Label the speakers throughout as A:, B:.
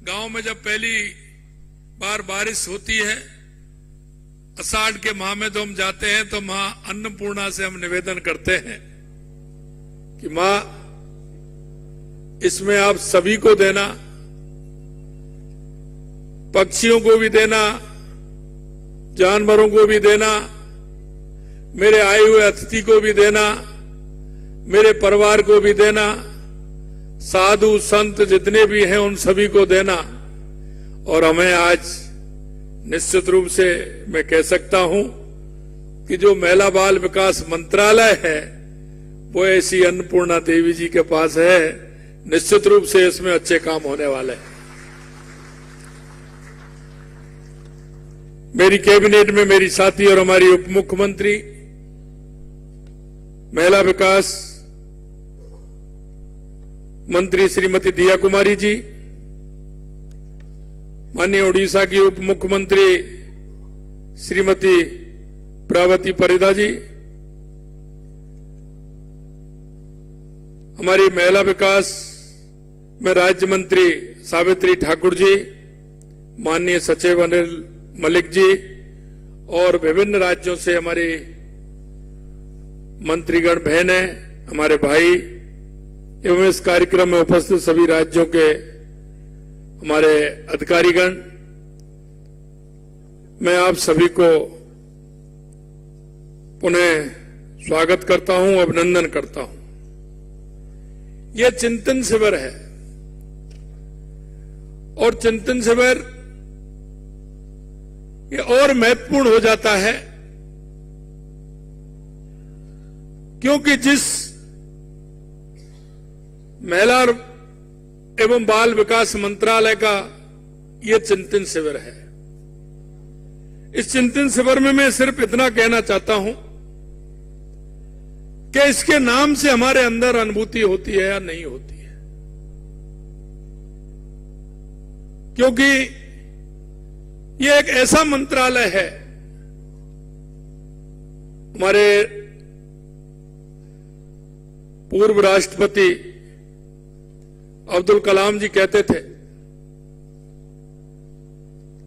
A: गांव में जब पहली बार बारिश होती है, आषाढ़ के माह में तो हम जाते हैं तो मां अन्नपूर्णा से हम निवेदन करते हैं कि मां इसमें आप सभी को देना, पक्षियों को भी देना, जानवरों को भी देना, मेरे आए हुए अतिथि को भी देना, मेरे परिवार को भी देना, साधु संत जितने भी हैं उन सभी को देना। और हमें आज निश्चित रूप से मैं कह सकता हूं कि जो महिला बाल विकास मंत्रालय है वो ऐसी अन्नपूर्णा देवी जी के पास है। निश्चित रूप से इसमें अच्छे काम होने वाले हैं। मेरी कैबिनेट में मेरी साथी और हमारी उप मुख्यमंत्री महिला विकास मंत्री श्रीमती दिया कुमारी जी, माननीय उड़ीसा की उप मुख्यमंत्री श्रीमती प्रभावती परिदा जी, हमारी महिला विकास में राज्य मंत्री सावित्री ठाकुर जी, माननीय सचिव अनिल मलिक जी और विभिन्न राज्यों से हमारे मंत्रीगण बहनें, हमारे भाई एवं इस कार्यक्रम में उपस्थित सभी राज्यों के हमारे अधिकारीगण, मैं आप सभी को पुनः स्वागत करता हूं, अभिनंदन करता हूं। यह चिंतन शिविर है और चिंतन शिविर ये और महत्वपूर्ण हो जाता है क्योंकि जिस महिला एवं बाल विकास मंत्रालय का यह चिंतन शिविर है, इस चिंतन शिविर में मैं सिर्फ इतना कहना चाहता हूं कि इसके नाम से हमारे अंदर अनुभूति होती है या नहीं होती है, क्योंकि यह एक ऐसा मंत्रालय है। हमारे पूर्व राष्ट्रपति अब्दुल कलाम जी कहते थे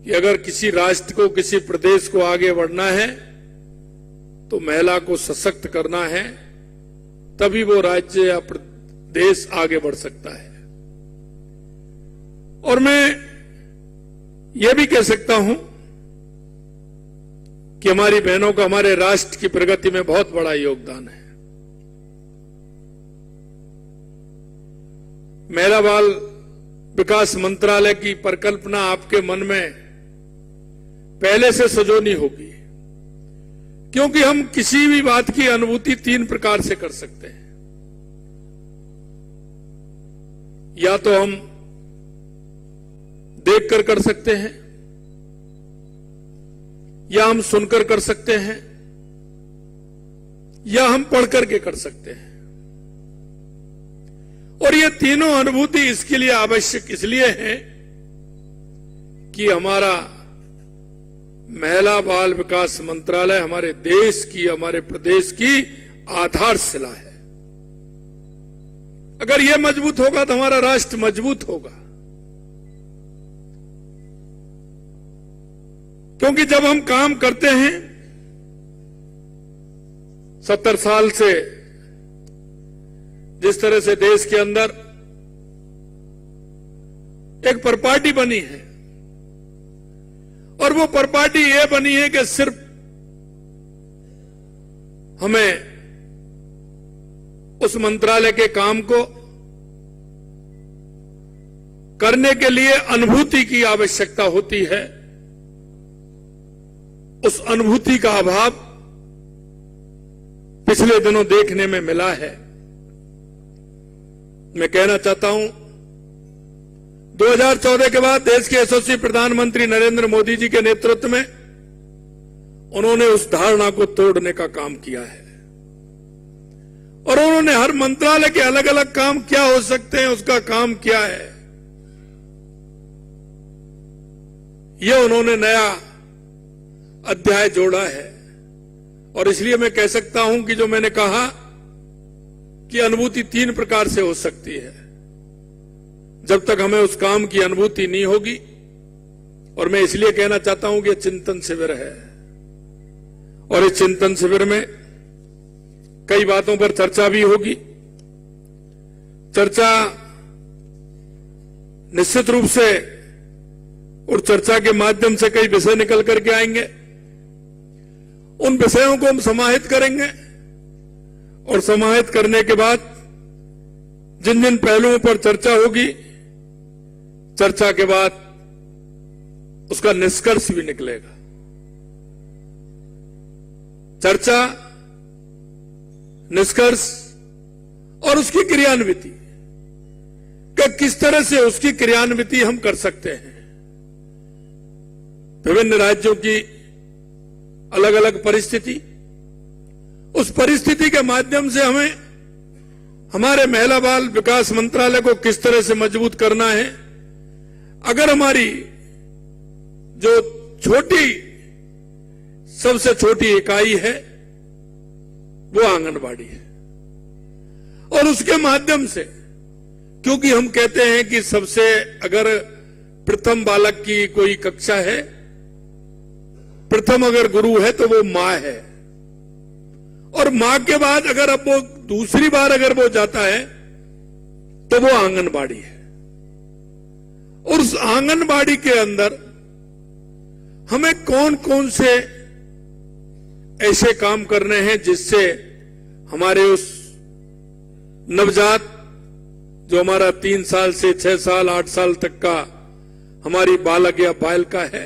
A: कि अगर किसी राष्ट्र को, किसी प्रदेश को आगे बढ़ना है तो महिला को सशक्त करना है, तभी वो राज्य या प्रदेश आगे बढ़ सकता है। और मैं ये भी कह सकता हूं कि हमारी बहनों का हमारे राष्ट्र की प्रगति में बहुत बड़ा योगदान है। महिला बाल विकास मंत्रालय की परिकल्पना आपके मन में पहले से सजोनी होगी, क्योंकि हम किसी भी बात की अनुभूति तीन प्रकार से कर सकते हैं। या तो हम देखकर कर सकते हैं, या हम सुनकर कर सकते हैं, या हम पढ़कर के कर सकते हैं। और ये तीनों अनुभूति इसके लिए आवश्यक इसलिए है कि हमारा महिला बाल विकास मंत्रालय हमारे देश की, हमारे प्रदेश की आधारशिला है। अगर यह मजबूत होगा तो हमारा राष्ट्र मजबूत होगा। क्योंकि जब हम काम करते हैं 70 साल से जिस तरह से देश के अंदर एक परपाटी बनी है, और वो परपाटी ये बनी है कि सिर्फ हमें उस मंत्रालय के काम को करने के लिए अनुभूति की आवश्यकता होती है। उस अनुभूति का अभाव पिछले दिनों देखने में मिला है। मैं कहना चाहता हूं 2014 के बाद देश के यशस्वी प्रधानमंत्री नरेंद्र मोदी जी के नेतृत्व में उन्होंने उस धारणा को तोड़ने का काम किया है, और उन्होंने हर मंत्रालय के अलग अलग काम क्या हो सकते हैं उसका काम किया है। यह उन्होंने नया अध्याय जोड़ा है। और इसलिए मैं कह सकता हूं कि जो मैंने कहा कि अनुभूति तीन प्रकार से हो सकती है। जब तक हमें उस काम की अनुभूति नहीं होगी। और मैं इसलिए कहना चाहता हूं कि यह चिंतन शिविर है, और इस चिंतन शिविर में कई बातों पर चर्चा भी होगी। चर्चा निश्चित रूप से, और चर्चा के माध्यम से कई विषय निकल करके आएंगे। उन विषयों को हम समाहित करेंगे, और समाहित करने के बाद जिन जिन पहलुओं पर चर्चा होगी, चर्चा के बाद उसका निष्कर्ष भी निकलेगा। चर्चा, निष्कर्ष और उसकी क्रियान्विति, कि किस तरह से उसकी क्रियान्विति हम कर सकते हैं। विभिन्न राज्यों की अलग अलग परिस्थिति, उस परिस्थिति के माध्यम से हमें हमारे महिला बाल विकास मंत्रालय को किस तरह से मजबूत करना है। अगर हमारी जो छोटी, सबसे छोटी इकाई है वो आंगनबाड़ी है, और उसके माध्यम से, क्योंकि हम कहते हैं कि सबसे, अगर प्रथम बालक की कोई कक्षा है, प्रथम अगर गुरु है तो वो मां है, और मां के बाद अगर अब वो दूसरी बार अगर वो जाता है तो वो आंगनबाड़ी है। और उस आंगनबाड़ी के अंदर हमें कौन कौन से ऐसे काम करने हैं जिससे हमारे उस नवजात, जो हमारा 3 साल से 6 साल 8 साल तक का हमारी बालक या बालिका है,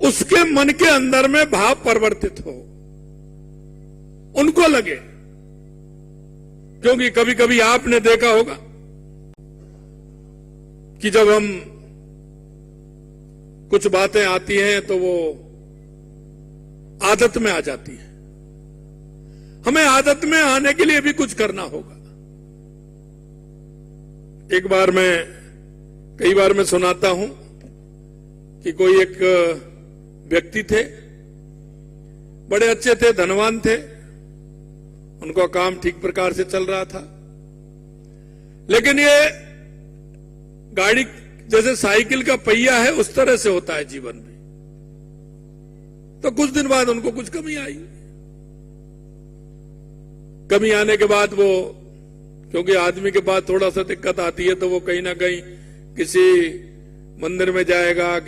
A: उसके मन के अंदर में भाव परिवर्तित हो, उनको लगे। क्योंकि कभी कभी आपने देखा होगा कि जब हम कुछ बातें आती हैं तो वो आदत में आ जाती है। हमें आदत में आने के लिए भी कुछ करना होगा। कई बार मैं सुनाता हूं कि कोई एक व्यक्ति थे, बड़े अच्छे थे, धनवान थे, उनका काम ठीक प्रकार से चल रहा था, लेकिन ये गाड़ी जैसे साइकिल का पहिया है उस तरह से होता है जीवन में। तो कुछ दिन बाद उनको कुछ कमी आई। कमी आने के बाद वो, क्योंकि आदमी के पास थोड़ा सा दिक्कत आती है तो वो कहीं ना कहीं किसी मंदिर में जाएगा,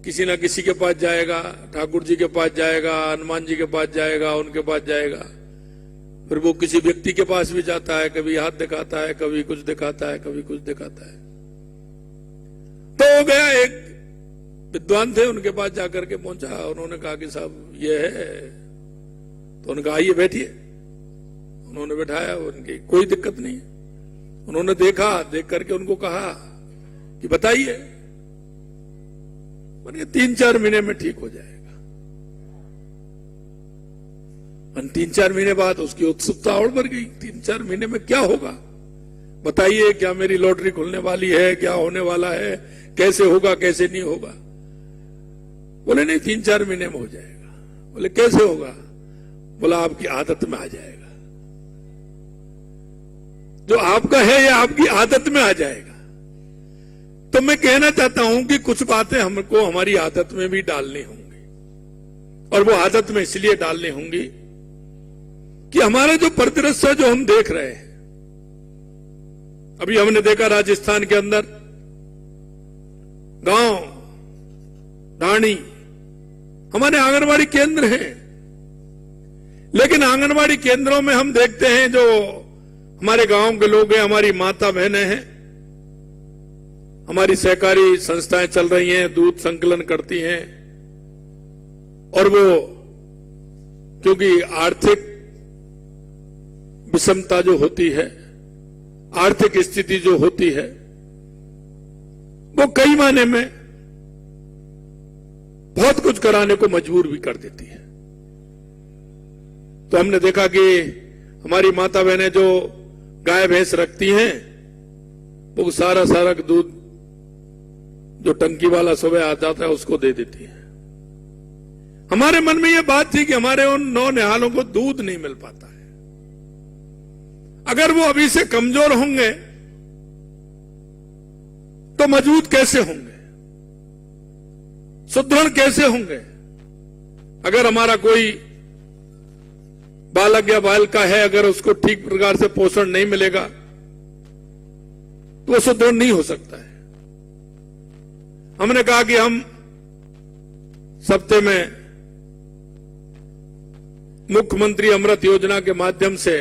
A: किसी ना किसी के पास जाएगा, ठाकुर जी के पास जाएगा, हनुमान जी के पास जाएगा, उनके पास जाएगा। फिर वो किसी व्यक्ति के पास भी जाता है, कभी हाथ दिखाता है, कभी कुछ दिखाता है, कभी कुछ दिखाता है। तो हो गया, एक विद्वान थे, उनके पास जाकर के पहुंचा, उन्होंने कहा कि साहब ये है। तो उन्होंने कहा आइए बैठिए। उन्होंने बैठाया, उनकी कोई दिक्कत नहीं। उन्होंने देख करके उनको कहा कि बताइए। मैंने 3-4 महीने में ठीक हो जाएगा। 3-4 महीने बाद उसकी उत्सुकता और बढ़ गई। 3-4 महीने में क्या होगा, बताइए, क्या मेरी लॉटरी खुलने वाली है, क्या होने वाला है, कैसे होगा, कैसे नहीं होगा। बोले नहीं, 3-4 महीने में हो जाएगा। बोले कैसे होगा? बोला आपकी आदत में आ जाएगा। जो आपका है ये आपकी आदत में आ जाएगा। तो मैं कहना चाहता हूं कि कुछ बातें हमको हमारी आदत में भी डालनी होंगी, और वो आदत में इसलिए डालनी होंगी कि हमारा जो परिदृश्य जो हम देख रहे हैं, अभी हमने देखा राजस्थान के अंदर गांव ढाणी हमारे आंगनबाड़ी केंद्र हैं, लेकिन आंगनबाड़ी केंद्रों में हम देखते हैं जो हमारे गांव के लोग हैं, हमारी माता बहनें हैं, हमारी सहकारी संस्थाएं चल रही हैं, दूध संकलन करती हैं, और वो क्योंकि आर्थिक विषमता जो होती है, आर्थिक स्थिति जो होती है, वो कई मायने में बहुत कुछ कराने को मजबूर भी कर देती है। तो हमने देखा कि हमारी माता बहनें जो गाय भैंस रखती हैं, वो सारा दूध जो टंकी वाला सुबह आ जाता है उसको दे देती है। हमारे मन में ये बात थी कि हमारे उन 9 निहालों को दूध नहीं मिल पाता है। अगर वो अभी से कमजोर होंगे तो मजबूत कैसे होंगे, सुदृढ़ कैसे होंगे? अगर हमारा कोई बालक या बालिका है, अगर उसको ठीक प्रकार से पोषण नहीं मिलेगा तो वो सुदृढ़ नहीं हो सकता है। हमने कहा कि हम सप्ताह में मुख्यमंत्री अमृत योजना के माध्यम से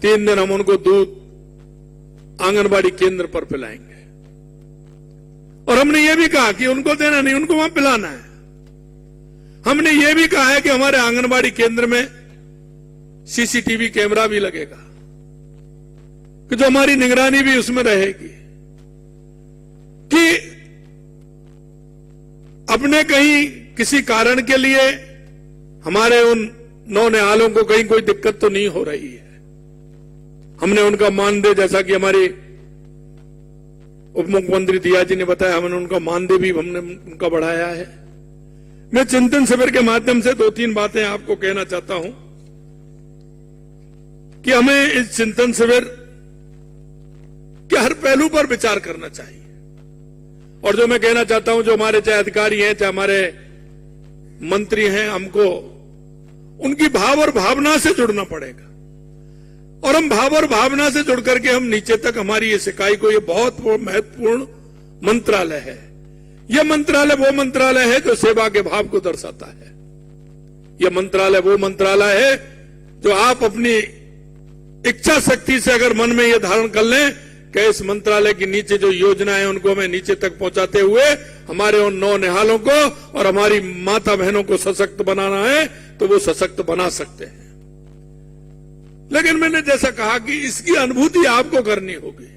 A: 3 दिन हम उनको दूध आंगनबाड़ी केंद्र पर पिलाएंगे। और हमने ये भी कहा कि उनको देना नहीं, उनको वहां पिलाना है। हमने ये भी कहा है कि हमारे आंगनबाड़ी केंद्र में सीसीटीवी कैमरा भी लगेगा, कि जो हमारी निगरानी भी उसमें रहेगी, कि अपने कहीं किसी कारण के लिए हमारे उन नौनिहालों को कहीं कोई दिक्कत तो नहीं हो रही है। हमने उनका मानदेय, जैसा कि हमारे उप मुख्यमंत्री दिया जी ने बताया, हमने उनका मानदेय भी हमने उनका बढ़ाया है। मैं चिंतन शिविर के माध्यम से 2-3 बातें आपको कहना चाहता हूं कि हमें इस चिंतन शिविर के हर पहलू पर विचार करना चाहिए। और जो मैं कहना चाहता हूं, जो हमारे चाहे अधिकारी हैं, चाहे हमारे मंत्री हैं, हमको उनकी भाव और भावना से जुड़ना पड़ेगा। और हम भाव और भावना से जुड़ करके हम नीचे तक हमारी इस इकाई को, ये बहुत महत्वपूर्ण मंत्रालय है। यह मंत्रालय वो मंत्रालय है जो सेवा के भाव को दर्शाता है। यह मंत्रालय वो मंत्रालय है जो आप अपनी इच्छा शक्ति से अगर मन में यह धारण कर लें कि इस मंत्रालय की नीचे जो योजना है उनको हमें नीचे तक पहुंचाते हुए हमारे उन नौनिहालों को और हमारी माता बहनों को सशक्त बनाना है, तो वो सशक्त बना सकते हैं। लेकिन मैंने जैसा कहा कि इसकी अनुभूति आपको करनी होगी,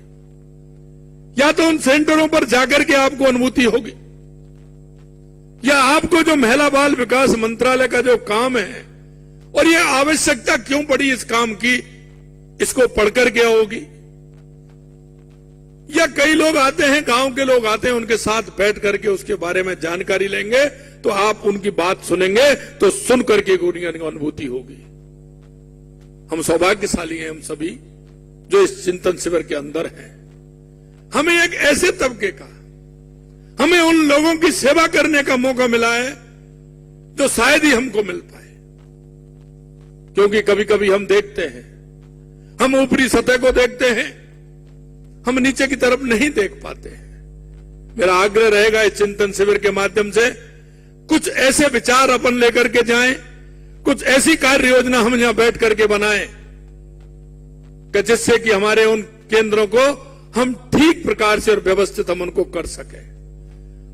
A: या तो उन सेंटरों पर जाकर के आपको अनुभूति होगी, या आपको जो महिला बाल विकास मंत्रालय का जो काम है और ये आवश्यकता क्यों पड़ी इस काम की, इसको पढ़कर के होगी। या कई लोग आते हैं, गांव के लोग आते हैं, उनके साथ बैठ करके उसके बारे में जानकारी लेंगे, तो आप उनकी बात सुनेंगे तो सुन करके उनकी अनुभूति होगी। हम सौभाग्यशाली हैं, हम सभी जो इस चिंतन शिविर के अंदर हैं। हमें एक ऐसे तबके का, हमें उन लोगों की सेवा करने का मौका मिला है जो शायद ही हमको मिल पाए। क्योंकि कभी कभी हम देखते हैं, हम ऊपरी सतह को देखते हैं, हम नीचे की तरफ नहीं देख पाते हैं। मेरा आग्रह रहेगा इस चिंतन शिविर के माध्यम से कुछ ऐसे विचार अपन लेकर के जाएं, कुछ ऐसी कार्य योजना हम यहां बैठ करके बनाएं कि जिससे कि हमारे उन केंद्रों को हम ठीक प्रकार से और व्यवस्थित हम उनको कर सके।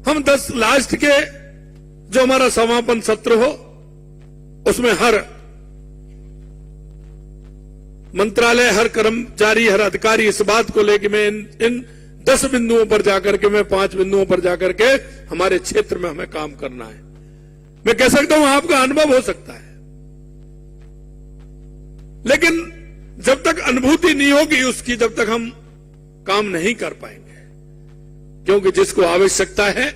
A: हम 10 लास्ट के जो हमारा समापन सत्र हो, उसमें हर मंत्रालय, हर कर्मचारी, हर अधिकारी इस बात को लेकर मैं इन 10 बिंदुओं पर जाकर के, मैं 5 बिंदुओं पर जाकर के हमारे क्षेत्र में हमें काम करना है। मैं कह सकता हूं आपका अनुभव हो सकता है, लेकिन जब तक अनुभूति नहीं होगी उसकी, जब तक हम काम नहीं कर पाएंगे। क्योंकि जिसको आवश्यकता है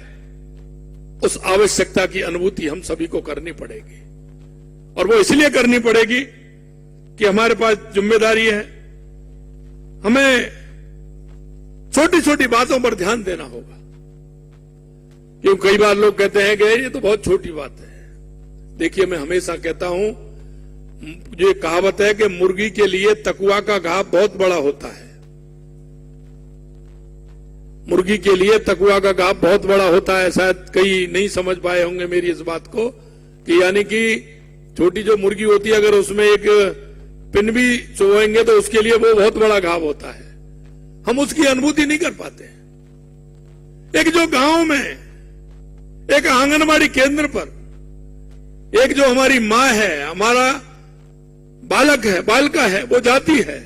A: उस आवश्यकता की अनुभूति हम सभी को करनी पड़ेगी। और वो इसलिए करनी पड़ेगी कि हमारे पास जिम्मेदारी है, हमें छोटी छोटी बातों पर ध्यान देना होगा। क्यों कई बार लोग कहते हैं कि ये तो बहुत छोटी बात है। देखिए, मैं हमेशा कहता हूं, ये कहावत है कि मुर्गी के लिए तकुआ का घाव बहुत बड़ा होता है। मुर्गी के लिए तकुआ का घाव बहुत बड़ा होता है। शायद कई नहीं समझ पाए होंगे मेरी इस बात को, कि यानी कि छोटी जो मुर्गी होती है, अगर उसमें एक पिन भी चुभेंगे तो उसके लिए वो बहुत बड़ा घाव होता है। हम उसकी अनुभूति नहीं कर पाते। एक जो गांव में, एक आंगनबाड़ी केंद्र पर, एक जो हमारी मां है, हमारा बालक है, बालिका है, वो जाती है,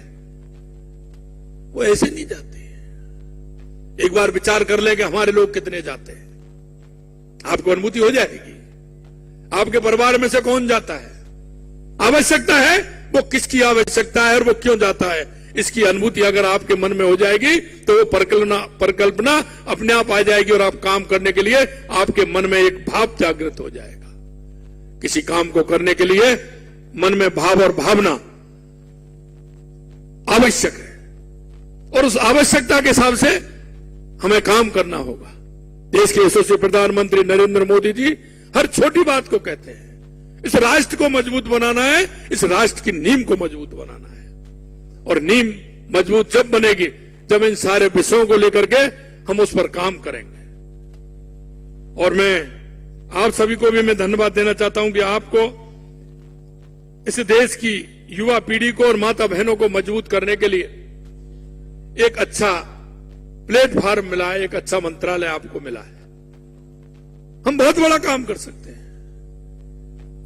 A: वो ऐसे नहीं जाती है। एक बार विचार कर ले कि हमारे लोग कितने जाते हैं, आपको अनुभूति हो जाएगी। आपके परिवार में से कौन जाता है, आवश्यकता है, वो किसकी आवश्यकता है और वो क्यों जाता है, इसकी अनुभूति अगर आपके मन में हो जाएगी तो वो परिकल्पना अपने आप आ जाएगी और आप काम करने के लिए आपके मन में एक भाव जागृत हो जाएगा। किसी काम को करने के लिए मन में भाव और भावना आवश्यक है। और उस आवश्यकता के हिसाब से हमें काम करना होगा। देश के यशस्वी प्रधानमंत्री नरेंद्र मोदी जी हर छोटी बात को कहते हैं, इस राष्ट्र को मजबूत बनाना है, इस राष्ट्र की नींव को मजबूत बनाना है। और नींव मजबूत जब बनेगी जब इन सारे विषयों को लेकर के हम उस पर काम करेंगे। और मैं आप सभी को भी मैं धन्यवाद देना चाहता हूं कि आपको इस देश की युवा पीढ़ी को और माता बहनों को मजबूत करने के लिए एक अच्छा प्लेटफॉर्म मिला है, एक अच्छा मंत्रालय आपको मिला है। हम बहुत बड़ा काम कर सकते हैं,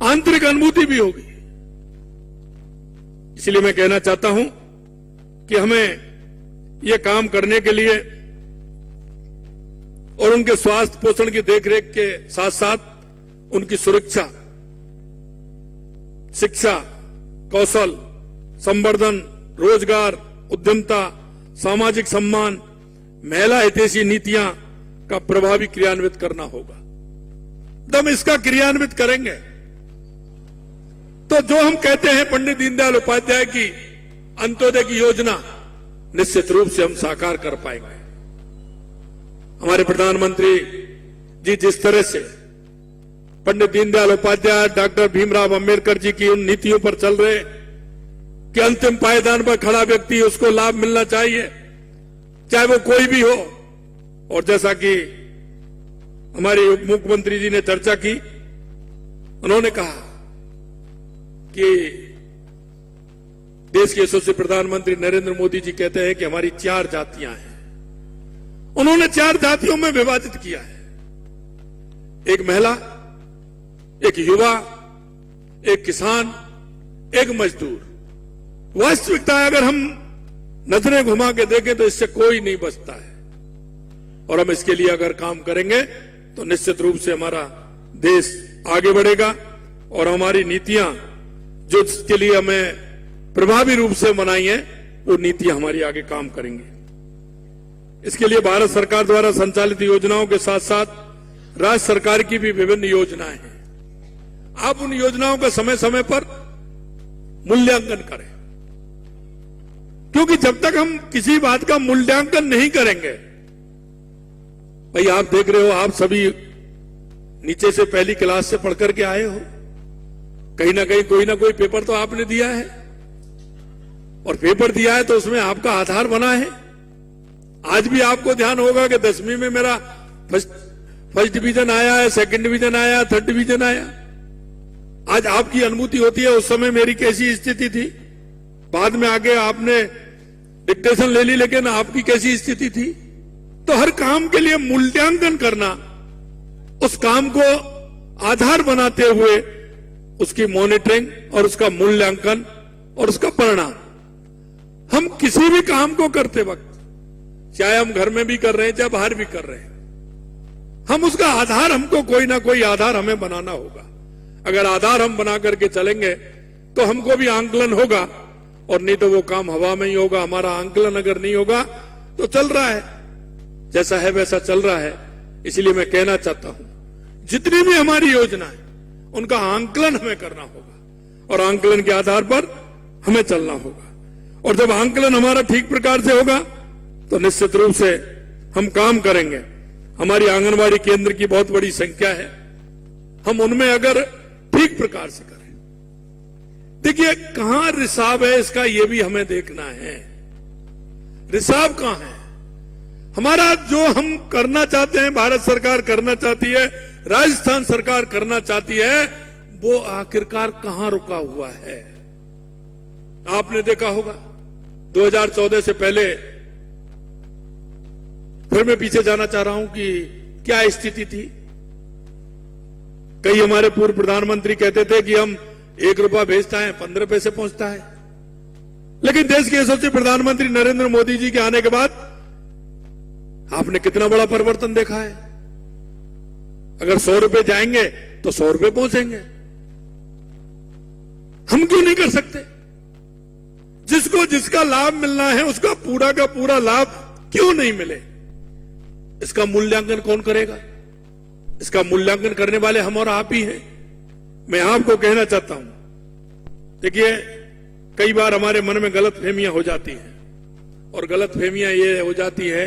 A: आंतरिक अनुभूति भी होगी। इसलिए मैं कहना चाहता हूं कि हमें यह काम करने के लिए और उनके स्वास्थ्य पोषण की देखरेख के साथ साथ उनकी सुरक्षा, शिक्षा, कौशल, संवर्धन, रोजगार, उद्यमता, सामाजिक सम्मान, महिला हितैषी नीतियां का प्रभावी क्रियान्वित करना होगा। जब हम इसका क्रियान्वित करेंगे तो जो हम कहते हैं पंडित दीनदयाल उपाध्याय की अंत्योदय की योजना निश्चित रूप से हम साकार कर पाएंगे। हमारे प्रधानमंत्री जी जिस तरह से पंडित दीनदयाल उपाध्याय, डॉक्टर भीमराव अंबेडकर जी की उन नीतियों पर चल रहे कि अंतिम पायदान पर खड़ा व्यक्ति उसको लाभ मिलना चाहिए, चाहे वो कोई भी हो। और जैसा कि हमारे उप मुख्यमंत्री जी ने चर्चा की, उन्होंने कहा कि देश के यशस्वी प्रधानमंत्री नरेंद्र मोदी जी कहते हैं कि हमारी 4 जातियां हैं। उन्होंने 4 जातियों में विभाजित किया है, एक महिला, एक युवा, एक किसान, एक मजदूर। वास्तविकता अगर हम नजरें घुमा के देखें तो इससे कोई नहीं बचता है। और हम इसके लिए अगर काम करेंगे तो निश्चित रूप से हमारा देश आगे बढ़ेगा और हमारी नीतियां जो इसके लिए हमें प्रभावी रूप से बनाई है वो नीतियां हमारी आगे काम करेंगी। इसके लिए भारत सरकार द्वारा संचालित योजनाओं के साथ साथ राज्य सरकार की भी विभिन्न योजनाएं हैं। आप उन योजनाओं का समय समय पर मूल्यांकन करें, क्योंकि जब तक हम किसी बात का मूल्यांकन नहीं करेंगे, भाई आप देख रहे हो, आप सभी नीचे से पहली क्लास से पढ़ करके आए हो, कहीं ना कहीं कोई ना कोई पेपर तो आपने दिया है, और पेपर दिया है तो उसमें आपका आधार बना है। आज भी आपको ध्यान होगा कि 10वीं में मेरा फर्स्ट डिवीजन आया है, सेकंड डिवीजन आया, थर्ड डिवीजन आया। आज आपकी अनुभूति होती है उस समय मेरी कैसी स्थिति थी, बाद में आके आपने डिक्टेशन ले ली, लेकिन आपकी कैसी स्थिति थी। तो हर काम के लिए मूल्यांकन करना, उस काम को आधार बनाते हुए उसकी मॉनिटरिंग और उसका मूल्यांकन और उसका परिणाम, हम किसी भी काम को करते वक्त, चाहे हम घर में भी कर रहे हैं चाहे बाहर भी कर रहे हैं, हम उसका आधार, हमको कोई ना कोई आधार हमें बनाना होगा। अगर आधार हम बना करके चलेंगे तो हमको भी आंकलन होगा, और नहीं तो वो काम हवा में ही होगा। हमारा आंकलन अगर नहीं होगा तो चल रहा है, जैसा है वैसा चल रहा है। इसलिए मैं कहना चाहता हूं, जितनी भी हमारी योजना है उनका आंकलन हमें करना होगा और आंकलन के आधार पर हमें चलना होगा। और जब आंकलन हमारा ठीक प्रकार से होगा तो निश्चित रूप से हम काम करेंगे। हमारी आंगनबाड़ी केंद्र की बहुत बड़ी संख्या है, हम उनमें अगर ठीक प्रकार से करें, देखिए कहां रिसाव है इसका ये भी हमें देखना है। रिसाव कहां है? हमारा जो हम करना चाहते हैं, भारत सरकार करना चाहती है, राजस्थान सरकार करना चाहती है, वो आखिरकार कहां रुका हुआ है? आपने देखा होगा 2014 से पहले, फिर मैं पीछे जाना चाह रहा हूं कि क्या स्थिति थी। कई हमारे पूर्व प्रधानमंत्री कहते थे कि हम 1 रुपया भेजता है 15 पैसे पहुंचता है, लेकिन देश के यशस्वी प्रधानमंत्री नरेंद्र मोदी जी के आने के बाद आपने कितना बड़ा परिवर्तन देखा है। अगर 100 रुपए जाएंगे तो 100 रुपए पहुंचेंगे। हम क्यों नहीं कर सकते? जिसको जिसका लाभ मिलना है उसका पूरा का पूरा लाभ क्यों नहीं मिले? इसका मूल्यांकन कौन करेगा? इसका मूल्यांकन करने वाले हम और आप ही हैं। मैं आपको कहना चाहता हूं, देखिए कई बार हमारे मन में गलत फहमियां हो जाती हैं। और गलतफहमियां ये हो जाती है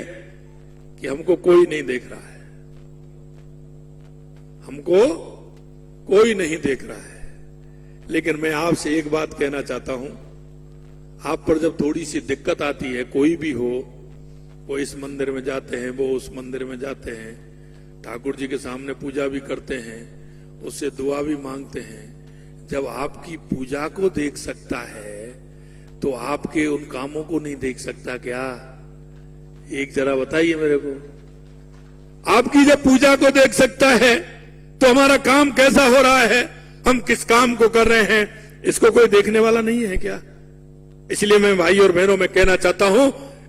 A: कि हमको कोई नहीं देख रहा है, हमको कोई नहीं देख रहा है। लेकिन मैं आपसे एक बात कहना चाहता हूं, आप पर जब थोड़ी सी दिक्कत आती है, कोई भी हो, वो इस मंदिर में जाते हैं, वो उस मंदिर में जाते हैं, ठाकुर जी के सामने पूजा भी करते हैं, उससे दुआ भी मांगते हैं। जब आपकी पूजा को देख सकता है तो आपके उन कामों को नहीं देख सकता क्या? एक जरा बताइए मेरे को। आपकी जब पूजा को देख सकता है तो हमारा काम कैसा हो रहा है, हम किस काम को कर रहे हैं, इसको कोई देखने वाला नहीं है क्या? इसलिए मैं भाई और बहनों में कहना चाहता हूं,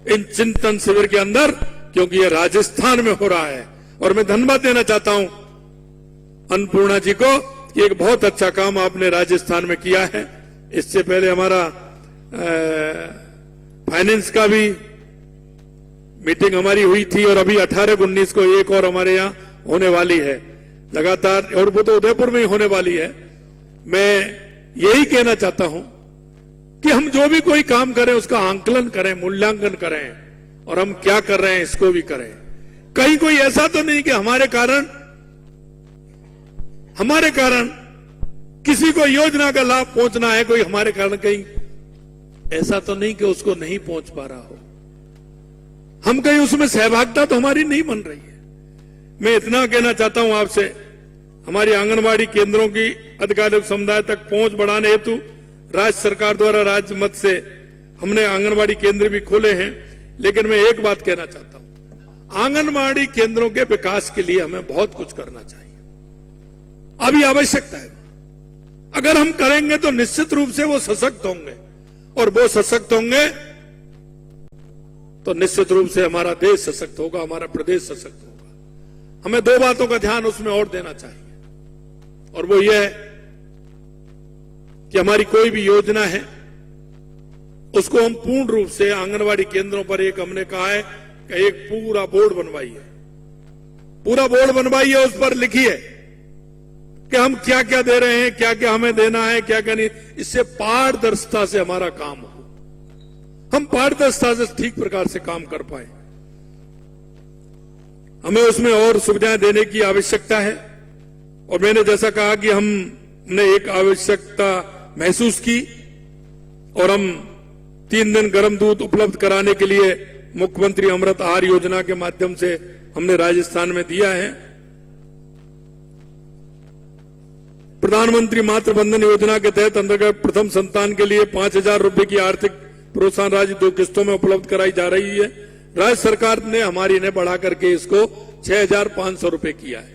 A: इन चिंतन शिविर के अंदर, क्योंकि ये राजस्थान में हो रहा है, और मैं धन्यवाद देना चाहता हूं अन्नपूर्णा जी को कि एक बहुत अच्छा काम आपने राजस्थान में किया है। इससे पहले हमारा फाइनेंस का भी मीटिंग हमारी हुई थी, और अभी 18-19 को एक और हमारे यहां होने वाली है लगातार, और वो तो उदयपुर में ही होने वाली है। मैं यही कहना चाहता हूं कि हम जो भी कोई काम करें उसका आंकलन करें, मूल्यांकन करें, और हम क्या कर रहे हैं इसको भी करें। कहीं कोई ऐसा तो नहीं कि हमारे कारण किसी को योजना का लाभ पहुंचना है, कोई हमारे कारण कहीं ऐसा तो नहीं कि उसको नहीं पहुंच पा रहा हो, हम कहीं उसमें सहभागिता तो हमारी नहीं बन रही है। मैं इतना कहना चाहता हूं आपसे, हमारी आंगनबाड़ी केंद्रों की आधिकारिक समुदाय तक पहुंच बढ़ाने हेतु राज्य सरकार द्वारा राज्य मत से हमने आंगनबाड़ी केंद्र भी खोले हैं। लेकिन मैं एक बात कहना चाहता हूं, आंगनबाड़ी केंद्रों के विकास के लिए हमें बहुत कुछ करना चाहिए, अभी आवश्यकता है। अगर हम करेंगे तो निश्चित रूप से वो सशक्त होंगे, और वो सशक्त होंगे तो निश्चित रूप से हमारा देश सशक्त होगा, हमारा प्रदेश सशक्त होगा। हमें दो बातों का ध्यान उसमें और देना चाहिए, और वो ये है कि हमारी कोई भी योजना है उसको हम पूर्ण रूप से आंगनबाड़ी केंद्रों पर, एक हमने कहा है कि एक पूरा बोर्ड बनवाइए, पूरा बोर्ड बनवाइए, उस पर लिखिए कि हम क्या क्या दे रहे हैं, क्या क्या हमें देना है, क्या क्या नहीं। इससे पारदर्शिता से हमारा काम हो, हम पारदर्शिता से ठीक प्रकार से काम कर पाए। हमें उसमें और सुविधाएं देने की आवश्यकता है, और मैंने जैसा कहा कि हमने एक आवश्यकता महसूस की, और हम 3 दिन गर्म दूध उपलब्ध कराने के लिए मुख्यमंत्री अमृत आहार योजना के माध्यम से हमने राजस्थान में दिया है। प्रधानमंत्री मातृ बंधन योजना के तहत अंतर्गत प्रथम संतान के लिए 5,000 रुपए की आर्थिक प्रोत्साहन राशि 2 किस्तों में उपलब्ध कराई जा रही है। राज्य सरकार ने हमारी ने बढ़ा करके इसको 6,500 रुपए किया है,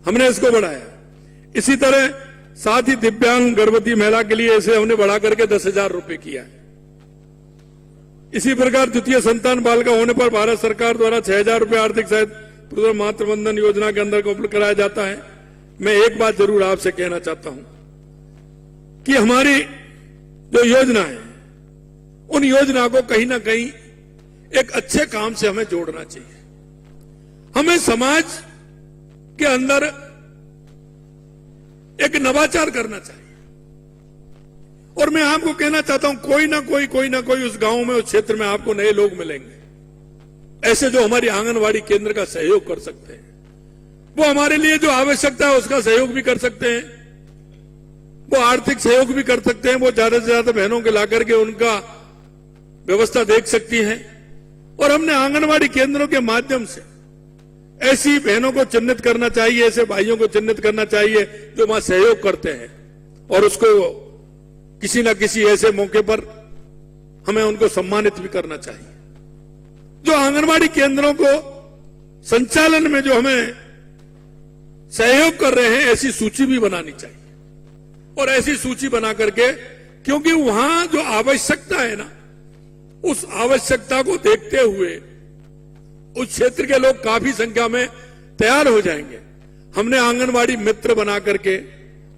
A: हमने इसको बढ़ाया। इसी तरह साथ ही दिव्यांग गर्भवती महिला के लिए इसे हमने बढ़ा करके 10,000 रुपए किया है। इसी प्रकार द्वितीय संतान बालिका होने पर भारत सरकार द्वारा 6,000 रुपए आर्थिक सहायता मातृ बंधन योजना के अंदर उपलब्ध कराया जाता है। मैं एक बात जरूर आपसे कहना चाहता हूं कि हमारी जो योजना है, उन योजना को कहीं ना कहीं एक अच्छे काम से हमें जोड़ना चाहिए। हमें समाज के अंदर एक नवाचार करना चाहिए, और मैं आपको कहना चाहता हूं कोई ना कोई उस गांव में, उस क्षेत्र में आपको नए लोग मिलेंगे ऐसे जो हमारी आंगनबाड़ी केंद्र का सहयोग कर सकते हैं। वो हमारे लिए जो आवश्यकता है उसका सहयोग भी कर सकते हैं, वो आर्थिक सहयोग भी कर सकते हैं, वो ज्यादा से ज्यादा बहनों के लाकर के उनका व्यवस्था देख सकती हैं। और हमने आंगनबाड़ी केंद्रों के माध्यम से ऐसी बहनों को चिन्हित करना चाहिए, ऐसे भाइयों को चिन्हित करना चाहिए जो वहां सहयोग करते हैं, और उसको किसी न किसी ऐसे मौके पर हमें उनको सम्मानित भी करना चाहिए। जो आंगनबाड़ी केंद्रों को संचालन में जो हमें सहयोग कर रहे हैं, ऐसी सूची भी बनानी चाहिए, और ऐसी सूची बना करके, क्योंकि वहां जो आवश्यकता है ना, उस आवश्यकता को देखते हुए उस क्षेत्र के लोग काफी संख्या में तैयार हो जाएंगे। हमने आंगनबाड़ी मित्र बना करके,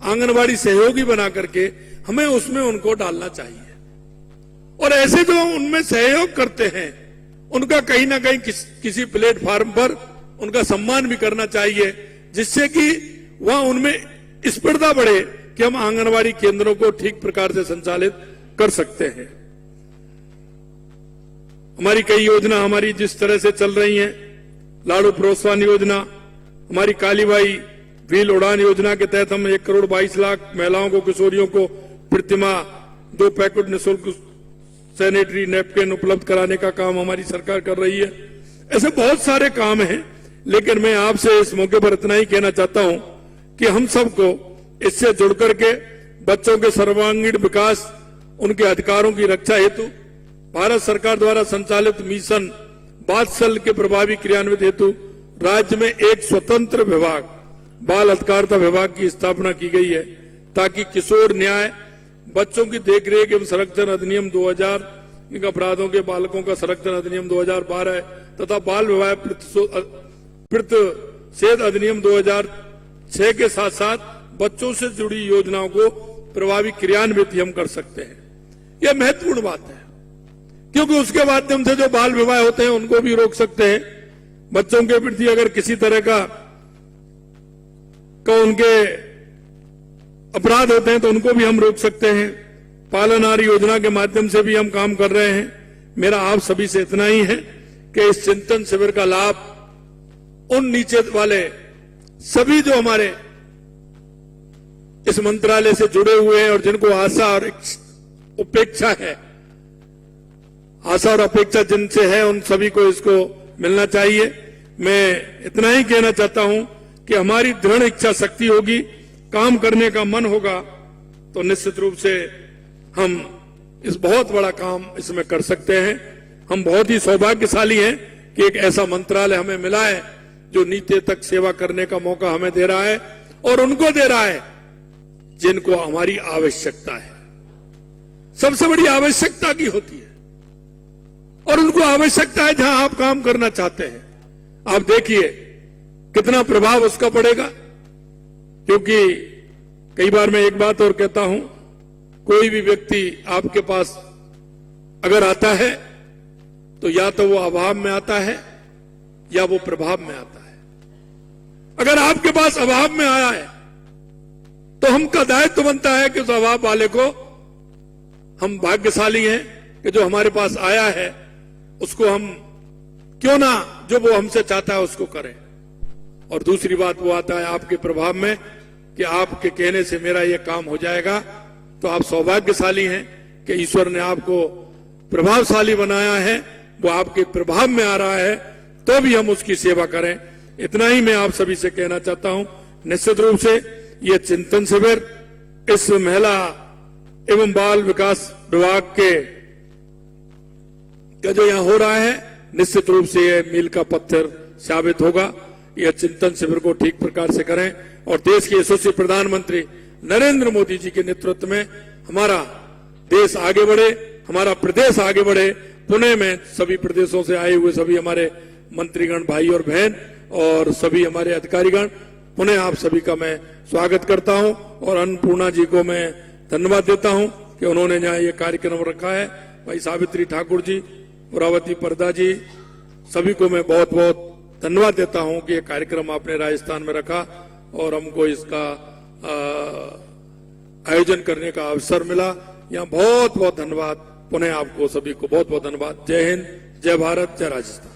A: आंगनबाड़ी सहयोगी बना करके हमें उसमें उनको डालना चाहिए, और ऐसे जो उनमें सहयोग करते हैं उनका कहीं ना कहीं किसी प्लेटफॉर्म पर उनका सम्मान भी करना चाहिए, जिससे कि वहां उनमें स्पर्धा बढ़े कि हम आंगनबाड़ी केंद्रों को ठीक प्रकार से संचालित कर सकते हैं। हमारी कई योजना हमारी जिस तरह से चल रही हैं, लाड़ू प्रोत्साहन योजना, हमारी कालीबाई व्हील उड़ान योजना के तहत हम 1,22,00,000 महिलाओं को, किशोरियों को प्रतिमाह 2 पैकेट निःशुल्क सैनिटरी नैपकिन उपलब्ध कराने का काम हमारी सरकार कर रही है। ऐसे बहुत सारे काम हैं, लेकिन मैं आपसे इस मौके पर इतना ही कहना चाहता हूं कि हम सबको इससे जुड़ करके बच्चों के सर्वांगीण विकास, उनके अधिकारों की रक्षा हेतु भारत सरकार द्वारा संचालित मिशन वात्सल्य के प्रभावी क्रियान्वित हेतु राज्य में एक स्वतंत्र विभाग, बाल अधिकारिता विभाग की स्थापना की गई है, ताकि किशोर न्याय, बच्चों की देखरेख एवं संरक्षण अधिनियम 2000, इनका अपराधों के बालकों का संरक्षण अधिनियम 2012 तथा बाल विवाह प्रतिषेध अधिनियम 2006 के साथ साथ बच्चों से जुड़ी योजनाओं को प्रभावी क्रियान्वित हम कर सकते हैं। यह महत्वपूर्ण बात है, क्योंकि उसके माध्यम से जो बाल विवाह होते हैं उनको भी रोक सकते हैं। बच्चों के प्रति अगर किसी तरह का उनके अपराध होते हैं तो उनको भी हम रोक सकते हैं। पालनहार योजना के माध्यम से भी हम काम कर रहे हैं। मेरा आप सभी से इतना ही है कि इस चिंतन शिविर का लाभ उन नीचे वाले सभी जो हमारे इस मंत्रालय से जुड़े हुए हैं और जिनको आशा और उपेक्षा है, आशा और अपेक्षा जिनसे है, उन सभी को इसको मिलना चाहिए। मैं इतना ही कहना चाहता हूं कि हमारी दृढ़ इच्छा शक्ति होगी, काम करने का मन होगा, तो निश्चित रूप से हम इस बहुत बड़ा काम इसमें कर सकते हैं। हम बहुत ही सौभाग्यशाली हैं कि एक ऐसा मंत्रालय हमें मिला है जो नीचे तक सेवा करने का मौका हमें दे रहा है, और उनको दे रहा है जिनको हमारी आवश्यकता है। सबसे बड़ी आवश्यकता की होती है, और उनको आवश्यकता है जहां आप काम करना चाहते हैं। आप देखिए कितना प्रभाव उसका पड़ेगा, क्योंकि कई बार मैं एक बात और कहता हूं, कोई भी व्यक्ति आपके पास अगर आता है तो या तो वो अभाव में आता है या वो प्रभाव में आता है। अगर आपके पास अभाव में आया है तो हमका दायित्व बनता है कि उस अभाव वाले को, हम भाग्यशाली हैं कि जो हमारे पास आया है उसको हम क्यों ना जो वो हमसे चाहता है उसको करें। और दूसरी बात वो आता है आपके प्रभाव में कि आपके कहने से मेरा ये काम हो जाएगा, तो आप सौभाग्यशाली हैं कि ईश्वर ने आपको प्रभावशाली बनाया है, वो आपके प्रभाव में आ रहा है, तो भी हम उसकी सेवा करें। इतना ही मैं आप सभी से कहना चाहता हूं। निश्चित रूप से ये चिंतन शिविर इस महिला एवं बाल विकास विभाग के जो यहां हो रहा है, निश्चित रूप से यह मील का पत्थर साबित होगा। यह चिंतन शिविर को ठीक प्रकार से करें, और देश के यशस्वी प्रधानमंत्री नरेंद्र मोदी जी के नेतृत्व में हमारा देश आगे बढ़े, हमारा प्रदेश आगे बढ़े। पुणे में सभी प्रदेशों से आए हुए सभी हमारे मंत्रीगण भाई और बहन और सभी हमारे अधिकारीगण, पुनः आप सभी का मैं स्वागत करता हूं, और अन्नपूर्णा जी को मैं धन्यवाद देता हूं कि उन्होंने यहाँ ये कार्यक्रम रखा है। भाई सावित्री ठाकुर जी, उरावती परदा जी, सभी को मैं बहुत बहुत धन्यवाद देता हूं कि ये कार्यक्रम आपने राजस्थान में रखा और हमको इसका आयोजन करने का अवसर मिला। यहाँ बहुत बहुत धन्यवाद। पुनः आपको सभी को बहुत बहुत धन्यवाद। जय हिंद, जय भारत, जय राजस्थान।